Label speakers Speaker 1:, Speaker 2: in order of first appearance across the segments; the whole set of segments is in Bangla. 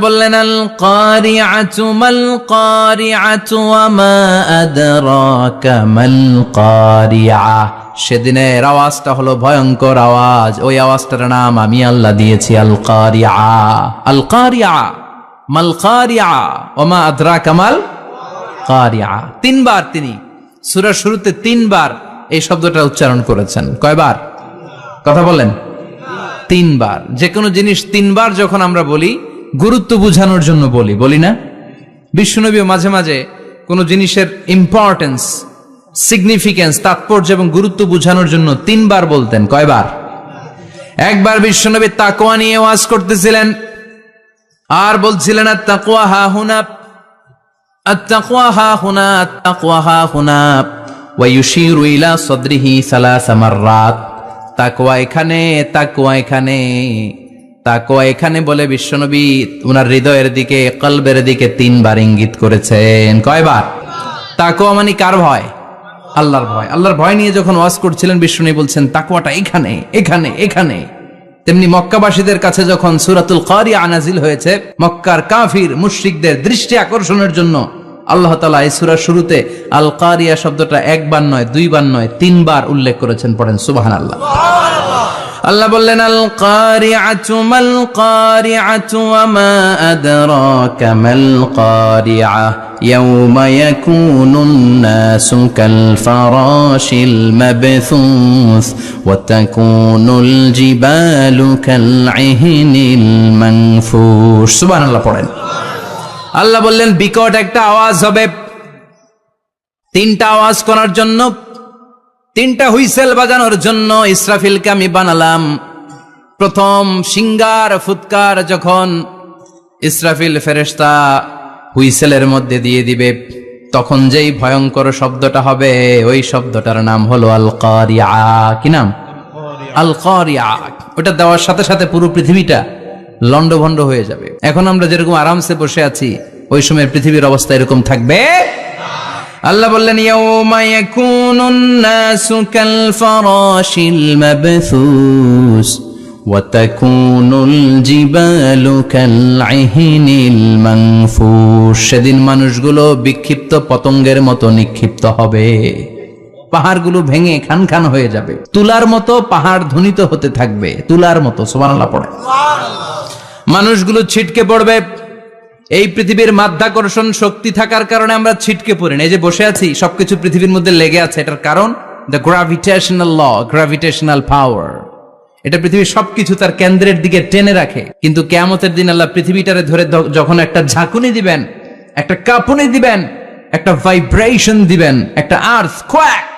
Speaker 1: বললেন আল কারিআতু মাল কারিআতু ওয়া মা আদরাকা মাল কারিআ। সেদিনের আওয়াজটা হলো ভয়ঙ্কর আওয়াজ, ওই আওয়াজটার নাম আমি আল্লাহ দিয়েছি আল কারিআ। আল কারিআ মাল কারিআ ওয়া মা আদরাকা মাল কারিআ। তিনবার তিনি সূরার শুরুতে তিনবার এই শব্দটা উচ্চারণ করেছেন। কয়বার? কথা বলেন। তিনবার। যে কোনো জিনিস তিনবার যখন আমরা বলি গুরুত্ব বোঝানোর জন্য বলি না? বিশ্বনবীও মাঝে মাঝে কোনো জিনিসের ইম্পর্টেন্স, সিগনিফিকেন্স, তাৎপর্য এবং গুরুত্ব বোঝানোর জন্য তিনবার বলতেন। কয়বার? একবার বিশ্বনবী তাকওয়া নিয়ে ওয়াজ করতেছিলেন আর বলছিলেন আত-তাকওয়া হা হুনা, আত-তাকওয়া হা হুনা, আত-তাকওয়া হা হুনা ওয়া ইউশিরু ইলা সাদরিহি সালাসা মাররাত। তাকওয়া এখানে, তাকওয়া এখানে, তাকওয়া এখানে বলে বিশ্বনবী উনার হৃদয়ের দিকে, কলবের দিকে তিনবার ইঙ্গিত করেছেন। কয়বার? তাকওয়া মানে কার ভয়? আল্লাহর ভয়। আল্লাহর ভয় নিয়ে যখন ওয়াজ করছিলেন বিশ্বনবী বলছেন তাকওয়াটা এখানে, এখানে, এখানে। তেমনি মক্কাবাসীদের কাছে যখন সূরাতুল কারিআ নাজিল হয়েছে, মক্কার কাফির মুশরিকদের দৃষ্টি আকর্ষণের জন্য আল্লাহ তাআলা এই সূরার শুরুতে আল কারিআ শব্দটা একবার নয়, দুইবার নয়, তিনবার উল্লেখ করেছেন। পড়েন সুবহানাল্লাহ। আল্লাহ বললেন আল কারিআতু মাল কারিআতু ওয়া মা আদরাকা মাল কারিআ ইয়াওমা ইয়াকুনুন নাসু কাল ফারাশিল মাবথুস ওয়া তাকুনুল জিবালু কাল ইহনিল মানফুশ। সুবহানাল্লাহ পড়েন। আল্লাহ বললেন বিকট একটা আওয়াজ হবে। তিনটা আওয়াজ করার জন্য, তিনটা হুইসেল বাজানোর জন্য ইসরাফিলকে আমি বানালাম। প্রথম সিঙ্গার ফুৎকার যখন ইসরাফিল ফেরেশতা হুইসেলের মধ্যে দিয়ে দিবে, তখন যেই ভয়ঙ্কর শব্দটা হবে ওই শব্দটার নাম হলো আল কারিআ। কি নাম? আল কারিআ। ওটা দেওয়ার সাথে সাথে পুরো পৃথিবীটা লন্ডভন্ড হয়ে যাবে। এখন আমরা যেরকম আরামসে বসে আছি, ওই সময় পৃথিবীর অবস্থা এরকম থাকবে। আল্লাহ বললেন ইয়াওমা ইয়াকুনুন নাসু কাল ফারাশিল মাবথুস ওয়া তাকুনুল জিবালু কাল ইহনিল মানফুশ। সেদিন মানুষগুলো বিক্ষিপ্ত পতঙ্গের মতো নিক্ষিপ্ত হবে, পাহাড়গুলো ভেঙে খান খান হয়ে যাবে, তুলার মতো পাহাড় ধ্বনিত হতে থাকবে, তুলার মতো। সুবহানাল্লাহ পড়ে। মানুষগুলো ছিটকে পড়বে। এই পৃথিবীর মাধ্যাকর্ষণ শক্তি থাকার কারণে আমরা ছিটকে পড়ি না। এই যে বসে আছি, সবকিছু পৃথিবীর মধ্যে লেগে আছে, এটার কারণ দ্য গ্র্যাভিটেশনাল ল, গ্র্যাভিটেশনাল পাওয়ার। এটা পৃথিবীর সবকিছু তার কেন্দ্রের দিকে টেনে রাখে। কিন্তু কিয়ামতের দিন আল্লাহ পৃথিবীটারে ধরে যখন একটা ঝাঁকুনি দিবেন, একটা কাঁপুনি দিবেন, একটা ভাইব্রেশন দিবেন, একটা আর্থকোয়াক,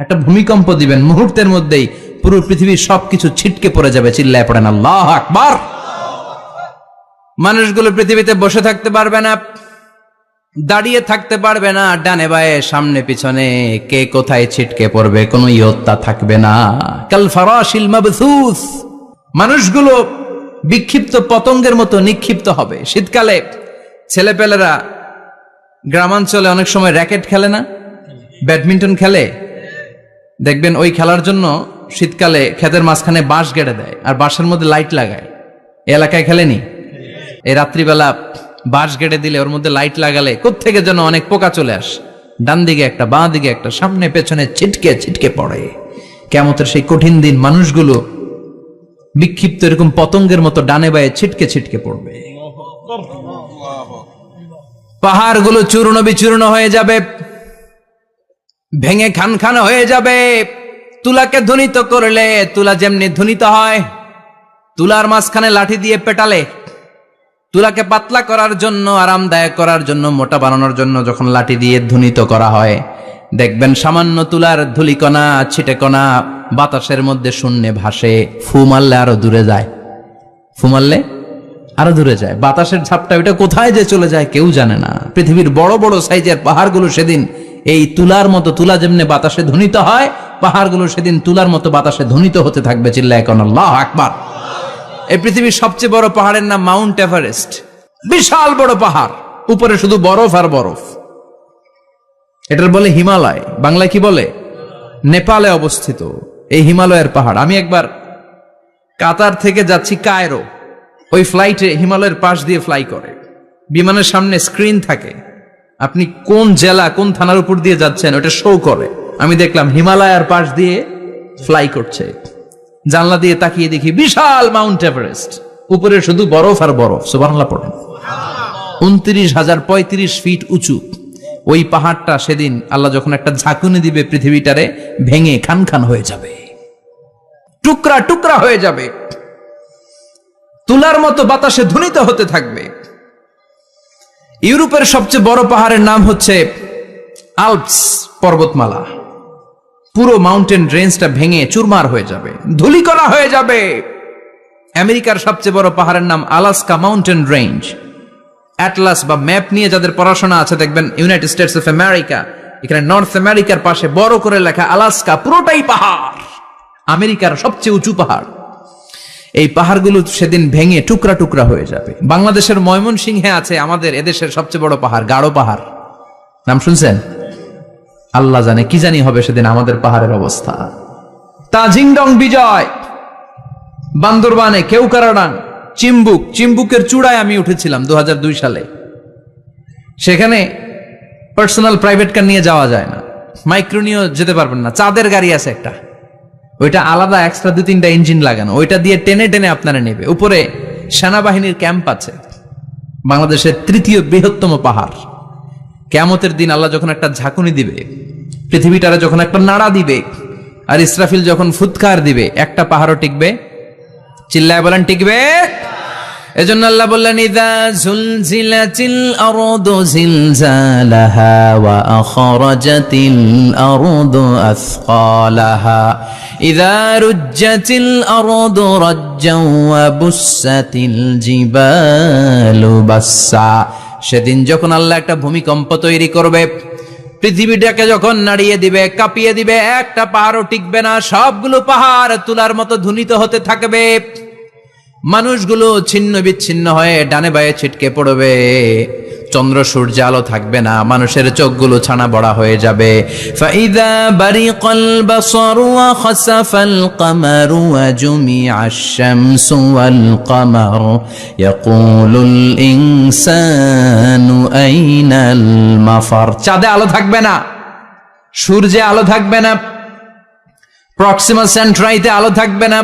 Speaker 1: একটা ভূমিকম্প দিবেন, মুহূর্তের মধ্যেই পুরো পৃথিবীর সবকিছু ছিটকে পড়ে যাবে। চিল্লায় পড়েন আল্লাহু আকবার। মানুষগুলো পৃথিবীতে বসে থাকতে পারবে না, দাঁড়িয়ে থাকতে পারবে না, ডানে বায়ে সামনে পিছনে কে কোথায় ছিটকে পড়বে কোনো ইয়ত্তা থাকবে না। কাল ফারাশিল মাবথুস। মানুষগুলো বিক্ষিপ্ত পতঙ্গের মতো নিক্ষিপ্ত হবে। শীতকালে ছেলেপেলেরা গ্রামাঞ্চলে অনেক সময় র্যাকেট খেলে না, ব্যাডমিন্টন খেলে। দেখবেন ওই খেলার জন্য শীতকালে ক্ষেতের মাঝখানে বাঁশ গেড়ে দেয় আর বাঁশের মধ্যে লাইট লাগায়। এলাকায় খেলেনি? এই রাত্রিবেলা বাঁশ গেড়ে দিলে ওর মধ্যে লাইট লাগালে কোত্থেকে যেন অনেক পোকা চলে আসে, ডান দিকে একটা, বাঁ দিকে একটা, সামনে পেছনে ছিটকে ছিটকে পড়ে। কিয়ামতের সেই কঠিন দিন মানুষগুলো বিক্ষিপ্ত এরকম পতঙ্গের মতো ডানে বায়ে ছিটকে ছিটকে পড়বে। পাহাড়গুলো চূর্ণ বিচূর্ণ হয়ে যাবে, ভেঙে খান খান হয়ে যাবে। তুলাকে ধ্বনিত করলে তুলা যেমনি ধ্বনিত হয়, তুলার মাঝখানে লাঠি দিয়ে পেটালে, তুলাকে পাতলা করার জন্য, আরামদায়ক করার জন্য, মোটা বানানোর জন্য যখন লাঠি দিয়ে ধ্বনিত করা হয়, দেখবেন সামান্য তুলার ধুলিকণা, ছিটেকণা বাতাসের মধ্যে শূন্যে ভাসে। ফু মারলে আরো দূরে যায়, ফু মারলে আরো দূরে যায়। বাতাসের ঝাপটা ওইটা কোথায় যে চলে যায় কেউ জানে না। পৃথিবীর বড় বড় সাইজের পাহাড়গুলো সেদিন এই তুলার মতো, তুলা যেমনি বাতাসে ধ্বনিত হয়, পাহাড়গুলো সেদিন তুলার মতো বাতাসে ধ্বনিত হতে থাকবে। চিল্লায় কোন আল্লাহু আকবার। এই পৃথিবীর সবচেয়ে বড় পাহাড়ের নাম মাউন্ট এভারেস্ট। বিশাল বড় পাহাড়, উপরে শুধু বরফ আর বরফ। এটার বলে হিমালয়, বাংলায় কি বলে? নেপালে অবস্থিত এই হিমালয়ের পাহাড়। আমি একবার কাতার থেকে যাচ্ছি কায়রো, ওই ফ্লাইটে হিমালয়ের পাশ দিয়ে ফ্লাই করে, বিমানের সামনে স্ক্রিন থাকে, আপনি কোন জেলা কোন থানার উপর দিয়ে যাচ্ছেন ওটা শো করে। আমি দেখলাম হিমালয়ের পাশ দিয়ে ফ্লাই করছে, জানলা দিয়ে তাকিয়ে দেখি বিশাল মাউন্ট এভারেস্ট, উপরে শুধু বরফ আর বরফ। সুবহানাল্লাহ পড়েন। 29,035 ফিট উঁচু ওই পাহাড়টা সেদিন আল্লাহ যখন একটা ঝাঁকুনি দিবে পৃথিবীটারে ভেঙে খান খান হয়ে যাবে, টুকরা টুকরা হয়ে যাবে, তুলার মতো বাতাসে ধ্বনিত হতে থাকবে। ইউরোপের সবচেয়ে বড় পাহাড়ের নাম হচ্ছে আল্পস পর্বতমালা। পুরো মাউন্টেন রেঞ্জটা ভেঙে চুরমার হয়ে যাবে, ধূলিকণা হয়ে যাবে। আমেরিকার সবচেয়ে বড় পাহাড়ের নাম আলাস্কা মাউন্টেন রেঞ্জ। অ্যাটলাস বা ম্যাপ নিয়ে যাদের পড়াশোনা আছে দেখবেন ইউনাইটেড স্টেটস অফ আমেরিকা, এখানে নর্থ আমেরিকার পাশে বড় করে লেখা আলাস্কা, পুরোটাই পাহাড়, আমেরিকার সবচেয়ে উঁচু পাহাড়। এই পাহাড়গুলো সেদিন ভেঙে টুকরা টুকরা হয়ে যাবে। বাংলাদেশের ময়মনসিংহে আছে আমাদের এদেশের সবচেয়ে বড় পাহাড়, গাঢ় পাহাড়, নাম শুনছেন? আল্লাহ জানে কি জানি হবে সেদিন আমাদের পাহাড়ের অবস্থা। তাজিংডং বিজয়, বান্দরবানে কেউকারাডাং, চিম্বুকের চূড়ায় আমি উঠেছিলাম 2002 সালে। সেখানে পার্সোনাল প্রাইভেট কার নিয়ে যাওয়া যায় না, মাইক্রো নিয়েও যেতে পারবেন না। চাঁদের গাড়ি আছে একটা, ওইটা আলাদা এক্সট্রা 2-3টা ইঞ্জিন লাগানো, ওইটা দিয়ে টেনে টেনে আপনারা নেবে। উপরে সেনাবাহিনীর ক্যাম্প আছে, বাংলাদেশের 3য় বৃহত্তম পাহাড়। কিয়ামতের দিন আল্লাহ যখন একটা ঝাঁকুনি দিবে, পৃথিবীটারে যখন একটা নাড়া দিবে, আর ইসরাফিল যখন ফুৎকার দিবে, একটা পাহাড়ও টিকবে? চিল্লায় বলেন টিকবে? এজন্য আল্লাহ বললেন ইযা যুলজিলাতিল আরদু জিলজালাহা ওয়া আখরাজাতিল আরদু আসকালাহা ইযা রুজ্জাতিল আরদু রাজ্জাও ওয়া বুসাতিল জিবালু বাসসা। সেদিন যখন আল্লাহ একটা ভূমিকম্প তৈরি করবে, পৃথিবীটাকে যখন নাড়িয়ে দিবে, কাঁপিয়ে দিবে, একটা পাহাড়ও টিকবে না, সবগুলো পাহাড় তুলার মতো ধ্বনিত হতে থাকবে। মানুষগুলো ছিন্ন বিচ্ছিন্ন হয়ে ডানে বায়ে ছিটকে পড়বে, চন্দ্র সূর্য আলো থাকবে না, মানুষের চোখগুলো ছানা বড়া হয়ে যাবে। ফাইদা বারিকাল বাসারু ওয়া খাসাফাল কামারু ওয়া জুমিআশ শামসু ওয়াল কামার ইয়াকুলুল ইনসানু আইনাল মাফার। চাঁদে আলো থাকবে না, সূর্যে আলো থাকবে না, প্রক্সিমা সেন্ট্রাইতে আলো থাকবে না,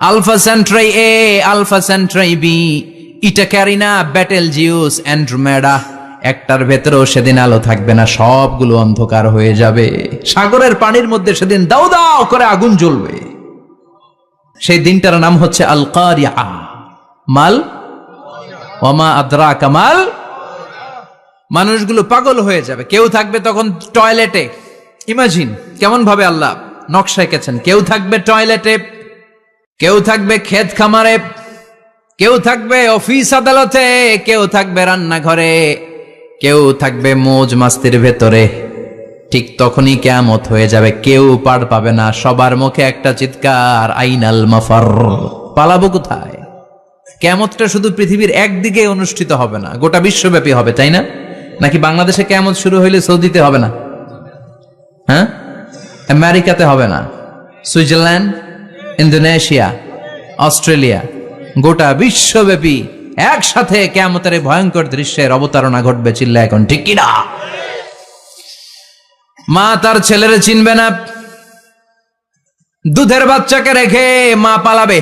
Speaker 1: আলফা সেন্ট্রাই এ, আলফা সেন্ট্রাই বি, ইটা ক্যারিনা, ব্যাটেল জিউস, অ্যান্ড্রোমেডা, একটার ভেতরেও সেদিন আলো থাকবে না, সবগুলো অন্ধকার হয়ে যাবে। সাগরের পানির মধ্যে সেদিন দাউ দাউ করে আগুন জ্বলবে। সেই দিনটার নাম হচ্ছে আল কারিআ। মাল ওয়ামা আদরাকা মাল। মানুষগুলো পাগল হয়ে যাবে। কেউ থাকবে তখন টয়লেটে, ইমাজিন কেমন ভাবে আল্লাহ নকশা এঁকেছেন। কেউ থাকবে টয়লেটে, কেউ থাকবে ক্ষেত খামারে, কেউ থাকবে অফিস আদালতে, কেউ থাকবে রান্নাঘরে, কেউ থাকবে মৌজ মাস্তির ভেতরে। ঠিক তখনই কিয়ামত হয়ে যাবে, কেউ পার পাবে না, সবার মুখে একটা চিৎকার, আইনাল মাফার। পালাবো কোথায়? কিয়ামতটা শুধু পৃথিবীর একদিকে অনুষ্ঠিত হবে না, গোটা বিশ্বব্যাপী হবে, তাই না? নাকি বাংলাদেশে কিয়ামত শুরু হইলে সৌদিতে হবে না? হ্যাঁ, আমেরিকাতে হবে না, সুইজারল্যান্ড, ইন্দোনেশিয়া, অস্ট্রেলিয়া, গোটা বিশ্বব্যাপী একসাথে কিয়ামতের ভয়ঙ্কর দৃশ্যের অবতারণা ঘটবে। চিল্লা এখন ঠিক কিনা? মা তার ছেলেরে চিনবে না, দুধের বাচ্চাকে রেখে মা পালাবে।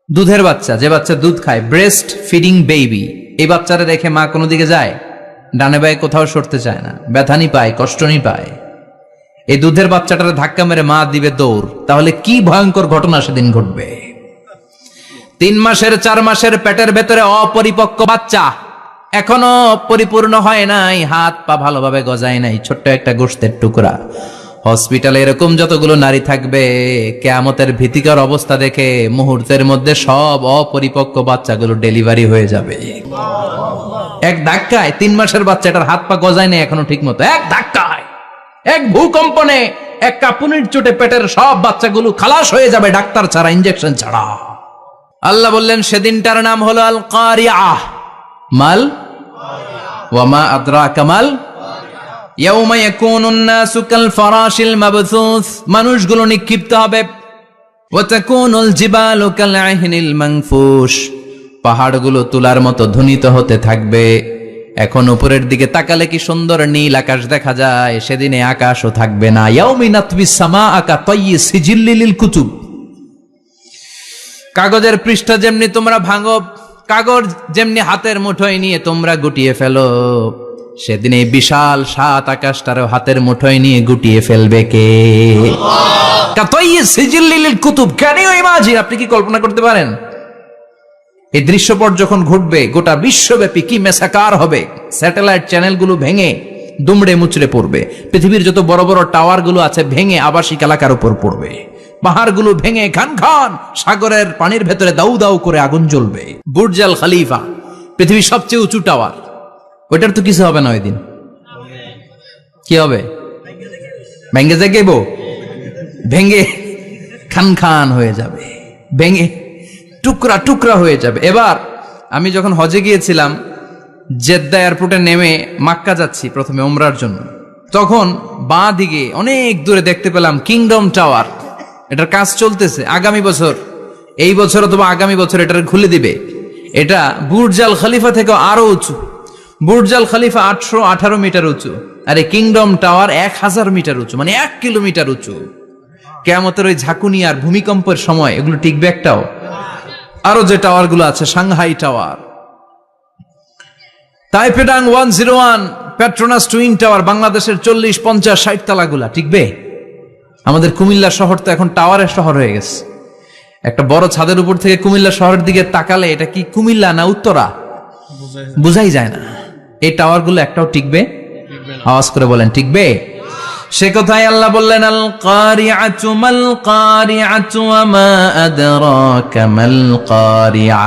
Speaker 1: দুধের বাচ্চা, যে বাচ্চা দুধ খায়, ব্রেস্ট ফিডিং বেবি, এই বাচ্চারা রেখে মা কোনো দিকে যায়? ডানে বায়ে কোথাও সরতে চায় না, ব্যথানি পায়, কষ্টনি পায়। এই দুধের বাচ্চাটার ধাক্কা মেরে মা দিবে দৌড়। তাহলে কি ভয়ঙ্কর ঘটনা সেদিন ঘটবে। 3 মাসের 4 মাসের পেটের ভেতরে অপরিপক্ক বাচ্চা, এখনো পরিপূর্ণ হয় নাই, হাত পা ভালোভাবে গজায় নাই, ছোট্ট একটা গোশতের টুকরা। হসপিটালে এরকম যতগুলো নারী থাকবে, কিয়ামতের ভীতিকর অবস্থা দেখে মুহূর্তের মধ্যে সব অপরিপক্ক বাচ্চাগুলো ডেলিভারি হয়ে যাবে। এক ধাক্কায় 3 মাসের বাচ্চাটার হাত পা গজায় নাই এখনো ঠিক মতো, এক ধাক্কায়, এক ভূকম্পনে, এক কাঁপুনির চোটে পেটের সব বাচ্চাগুলো খালাস হয়ে যাবে, ডাক্তার ছাড়া, ইনজেকশন ছাড়া। আল্লাহ বললেন সেদিনটার নাম হলো আল কারিআ। মাল ওয়ামা আদরাকা মাল। ইয়াউমা ইয়াকুনুন নাসু কাল ফারাশিল মাবথুস, মানুষগুলো নিক্ষিপ্ত হবে। ওয়া তাকুনুল জিবালু কাল আহিনিল মানফুশ, পাহাড়গুলো তুলার মতো ধ্বনিত হতে থাকবে। এখন উপরের দিকে তাকালে কি সুন্দর নীল আকাশ দেখা যায়, সেদিনে আকাশও থাকবে না। ইয়াউমিন নাতবিস সামাআ কাতায়্যি সিজিল্লি লিল কুতুব। কাগজের পৃষ্ঠা যেমনি তোমরা ভাঙো, কাগজ যেমনি হাতের মুঠোয় নিয়ে তোমরা গুটিয়ে ফেলো, সেদিন এই বিশাল সাত আকাশটারও হাতের মুঠোয় নিয়ে গুটিয়ে ফেলবে কে? কাতায়্যি সিজিল্লি লিল কুতুব। Can you imagine? আপনি কি কল্পনা করতে পারেন এই দৃশ্যপট যখন ঘটবে গোটা বিশ্বব্যাপী কি মেসাকার হবে? স্যাটেলাইট চ্যানেলগুলো ভেঙে দুমড়ে মুচড়ে পড়বে, পৃথিবীর যত বড় বড় টাওয়ারগুলো আছে ভেঙে আবাসিক এলাকার উপর পড়বে, পাহাড়গুলো ভেঙে খান খান সাগরের পানির ভেতরে দাউ দাউ করে আগুন জ্বলবে। বুর্জ আল খলিফা পৃথিবীর সবচেয়ে উঁচু টাওয়ার, ওইটার তো কিছু হবে না। ওই দিন কি হবে? ভেঙে যাইব, ভেঙে খান খান হয়ে যাবে, ভেঙে টুকরা টুকরা হয়ে যাবে। এবার আমি যখন হজে গিয়েছিলাম, জেদ্দা এয়ারপোর্টে নেমে মাক্কা যাচ্ছি প্রথমে উমরার জন্য, তখন বাঁ দিকে অনেক দূরে দেখতে পেলাম কিংডম টাওয়ার। এটার কাজ চলতেছে, আগামী বছর, এই বছর অথবা আগামী বছর এটার খুলে দিবে। এটা বুর্জ আল খলিফা থেকে আরো উঁচু। বুর্জ আল খলিফা 818 মিটার উঁচু, আর এই কিংডম টাওয়ার 1000 মিটার উঁচু, মানে 1 কিলোমিটার উঁচু। কিয়ামতের ওই ঝাঁকুনি আর ভূমিকম্পের সময় এগুলো টিকবে একটাও? আরো যে টাওয়ার গুলো আছে, Shanghai tower, Taipei 101, Petronas twin tower, বাংলাদেশের 40, 50, 60 তালাগুলা টিকবে? আমাদের কুমিল্লা শহর তো এখন টাওয়ারের শহর হয়ে গেছে। একটা বড় ছাদের উপর থেকে কুমিল্লা শহরের দিকে তাকালে এটা কি কুমিল্লা না উত্তরা বুঝাই যায় না। এই টাওয়ার গুলো একটাও টিকবে? আওয়াজ করে বলেন টিকবে? সে কথাই আল্লাহ বললেন, আল কারিআতু মাল কারিআতু ওয়া মা আদরাকা মাল কারিআ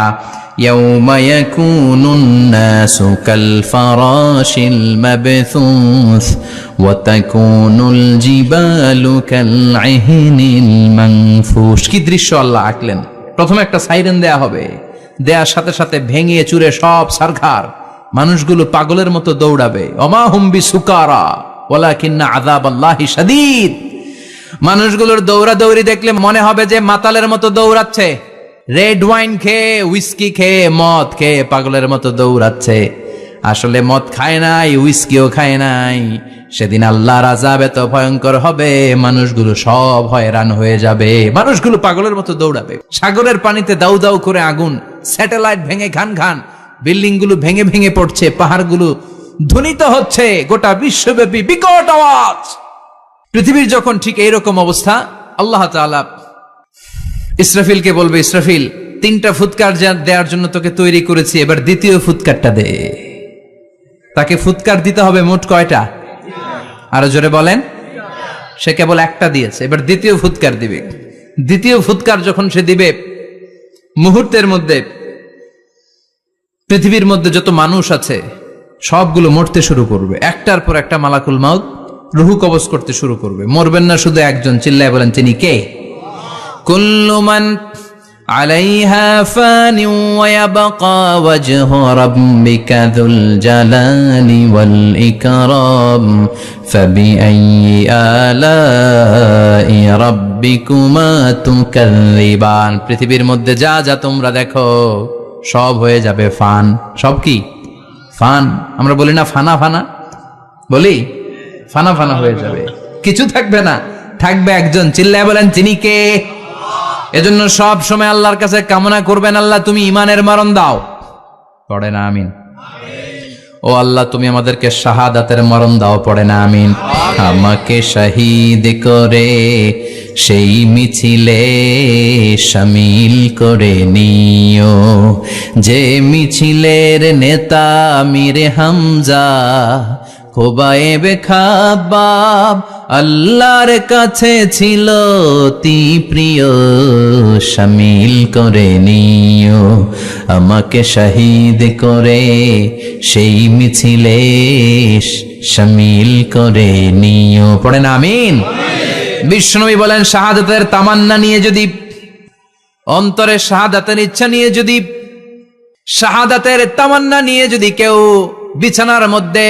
Speaker 1: ইয়াউমা ইয়াকুনুন নাসু কাল ফারাশিল মাবথুস ওয়া তাকুনুল জিবালু কাল ইহনিল মানফুশ। কি দৃশ্য আল্লাহ আঁকলেন! প্রথমে একটা সাইরেন দেয়া হবে, দেয়ার সাথে সাথে ভেঙে চুরে সব সারখার, মানুষগুলো পাগলের মতো দৌড়াবে। ওমা হুম বিসুকারা ওয়ালাকিন্না আযাবাল্লাহি শাদীদ। মানুষগুলোর দৌড়াদৌড়ি দেখলে মনে হবে যে মাতালের মতো দৌড়াচ্ছে, রেড ওয়াইন খেয়ে, উইস্কি খেয়ে, মদ খেয়ে পাগলের মতো দৌড়াচ্ছে। আসলে মদ খায় নাই, উইস্কিও খায় নাই। সেদিন আল্লাহর আযাব এত ভয়ঙ্কর হবে, মানুষগুলো সব হয়রান হয়ে যাবে, মানুষগুলো পাগলের মতো দৌড়াবে। সাগরের পানিতে দাউ দাউ করে আগুন, স্যাটেলাইট ভেঙে খান খান, বিল্ডিং গুলো ভেঙে ভেঙে পড়ছে, পাহাড়গুলো ধ্বনিত হচ্ছে, গোটা বিশ্বব্যাপী বিকট আওয়াজ। পৃথিবীর যখন ঠিক এইরকম অবস্থা, আল্লাহ তাআলা ইসরাফিলকে বলবে, ইসরাফিল 3টা ফুৎকার দেওয়ার জন্য তোকে তৈরি করেছি, এবার দ্বিতীয় ফুৎকারটা দে। তাকে ফুৎকার দিতে হবে মোট কয়টা? আরো জোরে বলেন। সে কেবল একটা দিয়েছে, এবার দ্বিতীয় ফুৎকার দিবে। দ্বিতীয় ফুৎকার যখন সে দিবে, মুহূর্তের মধ্যে পৃথিবীর মধ্যে যত মানুষ আছে সবগুলো মরতে শুরু করবে। একটার পর একটা মালাকুল মাউত রুহু কবজ করতে শুরু করবে। মরবেন না শুধু একজন, চিল্লায় বলেন তিনি কে? কুল্লু মান আলাইহা ফানি ওয়া ইয়াবকা ওয়াজহু রাব্বিকা যুল জালালি ওয়াল ইকরাম ফাবিআইয়ি আলাই রাব্বিকুমা তুকাযযিবান। পৃথিবীর মধ্যে যা যা তোমরা দেখো সব হয়ে যাবে ফান। সব কি? ফান। আমরা বলি না ফানা ফানা, বলি ফানা ফানা হয়ে যাবে, কিছু থাকবে না, থাকবে একজন, চিল্লায় বলেন তিনি কে? এজন্য সব সময় আল্লাহর কাছে কামনা করবেন, আল্লাহ তুমি ঈমানের মরণ দাও। পড়ে না আমিন? ও আল্লাহ তুমি আমাদেরকে শাহাদাতের মরণ দাও। পড়ে না আমিন? আমাকে শহীদ করে সেই মিছিলে শামিল করে নিও, যে মিছিলের নেতা আমিরে হামজা খোবায়েবে খাব্বাব আল্লাহর কাছে ছিল অতি প্রিয়, শামিল করে নিও আমাকে শহীদ করে সেই মিছিলে শামিল করে নিও। পড়েন আমিন। বিশ্বনবী বলেন, শাহাদাতের তামান্না নিয়ে যদি, অন্তরে শাহাদাতের ইচ্ছা নিয়ে যদি, শাহাদাতের তামান্না নিয়ে যদি কেউ বিছানার মধ্যে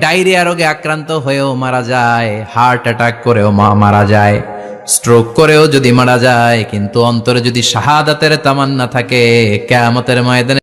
Speaker 1: ডায়রিয়া রোগে আক্রান্ত হয়েও মারা যায়, হার্ট অ্যাটাক করেও মারা যায়, স্ট্রোক করেও যদি মারা যায়, কিন্তু অন্তরে যদি শাহাদাতের তামান্না থাকে, কিয়ামতের ময়দানে